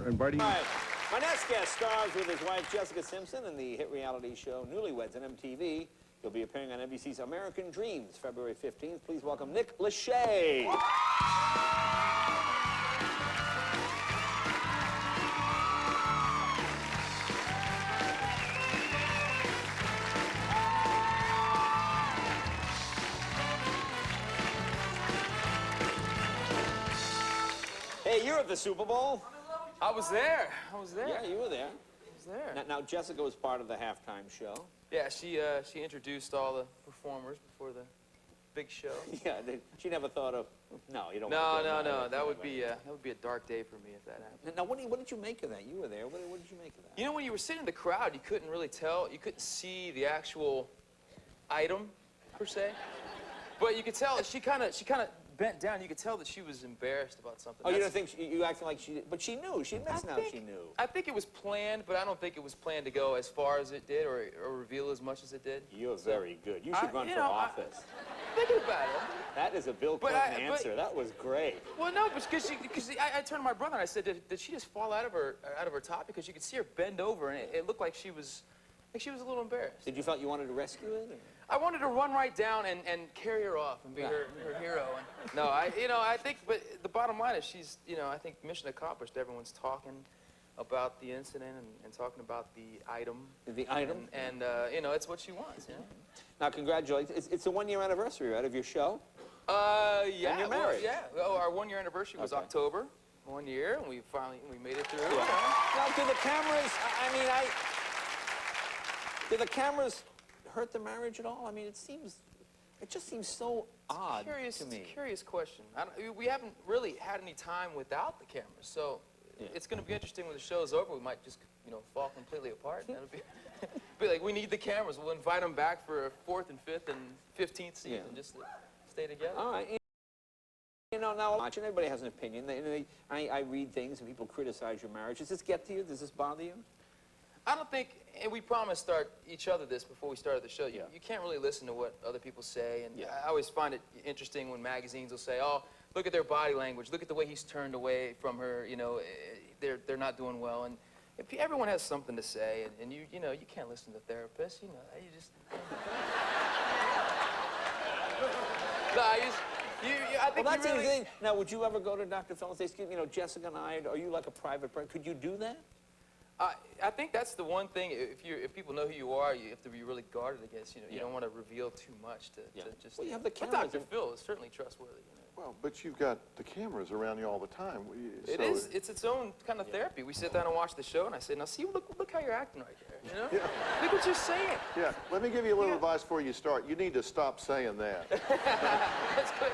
and Barty. All right. My next guest stars with his wife Jessica Simpson in the hit reality show Newlyweds on MTV. He'll be appearing on NBC's American Dreams February 15th. Please welcome Nick Lachey. Hey, you're at the Super Bowl. I was there. Yeah, you were there. I was there. Now Jessica was part of the halftime show. Yeah, she introduced all the performers before the big show. Yeah, she never thought of. No, you don't. No. That would be a dark day for me if that happened. Now, what did you make of that? You were there. What did you make of that? You know, when you were sitting in the crowd, you couldn't really tell. You couldn't see the actual item per se, but you could tell she kind of bent down. You could tell that she was embarrassed about something. Oh, you don't think you acting like she did? But she knew. She admits now she knew. I think it was planned, but I don't think it was planned to go as far as it did or reveal as much as it did. You're very good. You should run for office. Thinking about it. That is a Bill Clinton answer. That was great. Well, no, because I turned to my brother and I said, did she just fall out of her top? Because you could see her bend over and it looked like she was a little embarrassed. Did you felt you wanted to rescue it? Or? I wanted to run right down and carry her off and be her hero. And, no, I think, but the bottom line is I think mission accomplished. Everyone's talking about the incident and talking about the item. The item? And it's what she wants, you know? Now, congratulations. It's a one-year anniversary, right, of your show? Yeah. And you're married. Well, yeah. Well, our one-year anniversary was October. 1 year, and we made it through. Yeah. Now, do the cameras, do the cameras hurt the marriage at all? I mean, it just seems so odd to me. It's a curious question. We haven't really had any time without the cameras, so it's going to be interesting when the show's over. We might just, fall completely apart. That'll be like, we need the cameras. We'll invite them back for a 4th and 5th and 15th season just to stay together. All right. Now watching, everybody has an opinion. I read things and people criticize your marriage. Does this get to you? Does this bother you? I don't think, and we promised each other this before we started the show, you can't really listen to what other people say, and I always find it interesting when magazines will say, oh, look at their body language, look at the way he's turned away from her, they're not doing well, and if everyone has something to say, and you can't listen to therapists, you just... I think that's the thing. Now, would you ever go to Dr. Phil and say, excuse me, Jessica and I, are you like a private person? Could you do that? I think that's the one thing. If people know who you are, you have to be really guarded against. You don't want to reveal too much to just. Well, you have the cameras. But Dr. Phil is certainly trustworthy. Well, but you've got the cameras around you all the time. It's its own kind of therapy. We sit down and watch the show, and I say, now see, look how you're acting right there. Look what you're saying. Yeah. Let me give you a little advice before you start. You need to stop saying that. That's good.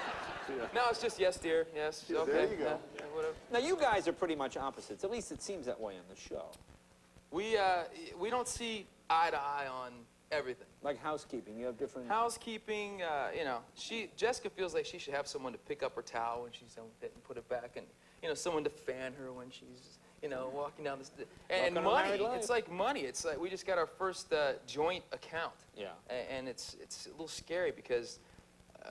No, it's just yes, dear. Yes. Okay. There you go. Whatever. Now, you guys are pretty much opposites. At least it seems that way on the show. We don't see eye to eye on everything. Like housekeeping, you have different... Housekeeping, Jessica feels like she should have someone to pick up her towel when she's done with it and put it back, and, someone to fan her when she's, walking down the stairs. And money, it's like money. It's like we just got our first joint account. Yeah. And it's a little scary because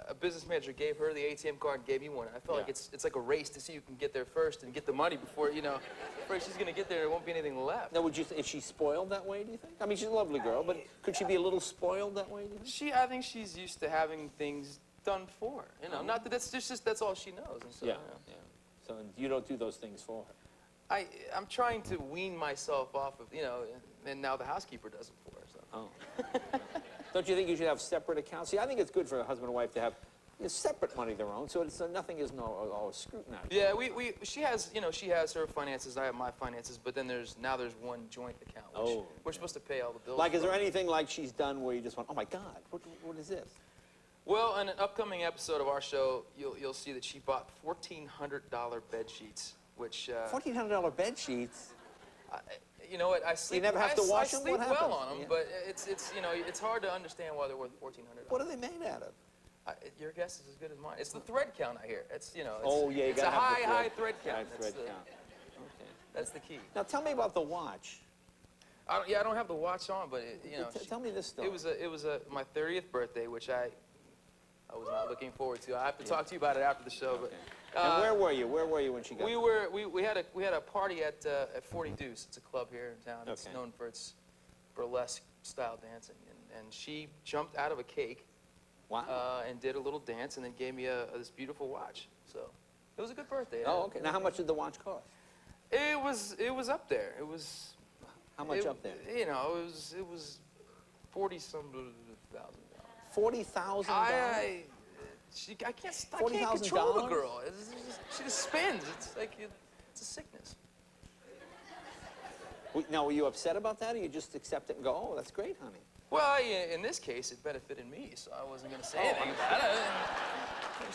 a business manager gave her the ATM card and gave me one. I felt like it's like a race to see who can get there first and get the money before, before she's going to get there, there won't be anything left. Now, is she spoiled that way, do you think? I mean, she's a lovely girl, but could she be a little spoiled that way, do you think? I think she's used to having things done for her. Not that that's all she knows. And so, So you don't do those things for her? I'm trying to wean myself off of, and now the housekeeper does it for her. So. Oh. Don't you think you should have separate accounts? See, I think it's good for a husband and wife to have separate money of their own, so nothing is always scrutinized. Yeah, she has her finances, I have my finances, but then now there's one joint account, which we're supposed to pay all the bills. Like, is there anything like she's done where you just went, oh my God, what is this? Well, in an upcoming episode of our show, you'll see that she bought $1,400 bed sheets, which... $1,400 bed sheets? You know what? I sleep. You never have to wash them. I sleep well on them, but it's hard to understand why they're worth $1,400. What are they made out of? Your guess is as good as mine. It's the thread count I hear. It's it's a high thread count. High thread count. Okay. That's the key. Now tell me about the watch. I don't have the watch on, but tell me this story. It was my 30th birthday, which I was not looking forward to. I have to talk to you about it after the show, but And where were you? Where were you when she got there? We had a party at 40 Deuce. It's a club here in town. It's known for its burlesque style dancing. And she jumped out of a cake. Wow. And did a little dance and then gave me this beautiful watch. So it was a good birthday. Oh, okay. Now, how much did the watch cost? It was up there. It was. How much up there? You know, it was $40,000. $40,000. I can't control the girl. She just spins. It's like it's a sickness. Now, were you upset about that, or you just accept it and go, "Oh, that's great, honey"? Well, in this case, it benefited me, so I wasn't going to say anything about it.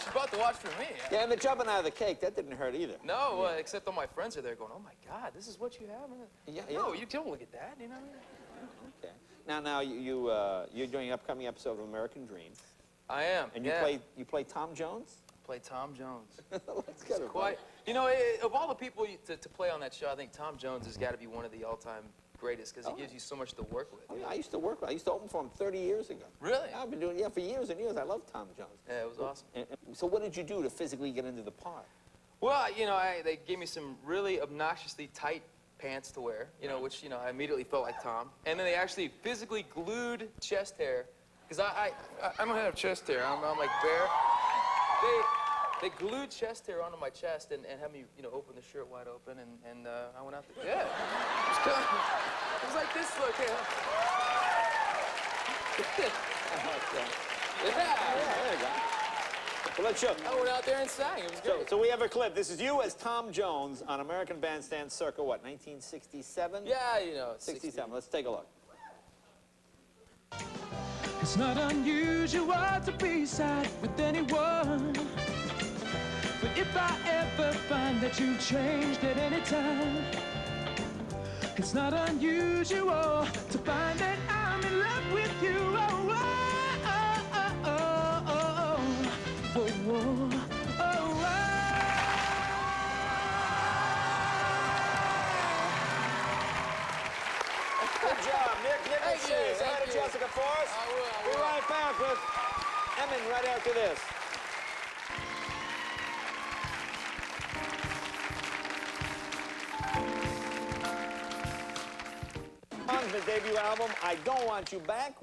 She bought the watch for me. Yeah, and the jumping out of the cake, that didn't hurt either. No, except all my friends are there going, "Oh my God, this is what you have?" Yeah, No, you don't look at that, you know. Okay. Now you're doing an upcoming episode of American Dreams. I am. And you play Tom Jones? Play Tom Jones. Let's get it. Quite. You know, of all the people to play on that show, I think Tom Jones has got to be one of the all-time greatest because he gives you so much to work with. Oh, yeah, I used to open for him 30 years ago. Really? I've been doing for years and years. I love Tom Jones. Yeah, it was awesome. So what did you do to physically get into the part? Well, you know, they gave me some really obnoxiously tight pants to wear, you know, which, you know, I immediately felt like Tom. And then they actually physically glued chest hair, because I don't have chest hair. I'm like bare. They glued chest hair onto my chest and had me, you know, open the shirt wide open, and I went out there. Yeah. It was like this look here. Yeah, there you go. Well, let's show. I went out there and sang. It was great. So we have a clip. This is you as Tom Jones on American Bandstand circa, what, 1967? Yeah, you know, 67. Let's take a look. It's not unusual to be sad with anyone, but if I ever find that you've changed at any time, it's not unusual to find that I'm in love with you. Oh, oh, oh, oh, oh, oh, oh, oh, oh, oh. Good job, Nick. Thank you, Lachey. Say hi thank to you. Jessica for us. I will. We'll be right back with Emin right after this. On the debut album, I Don't Want You Back.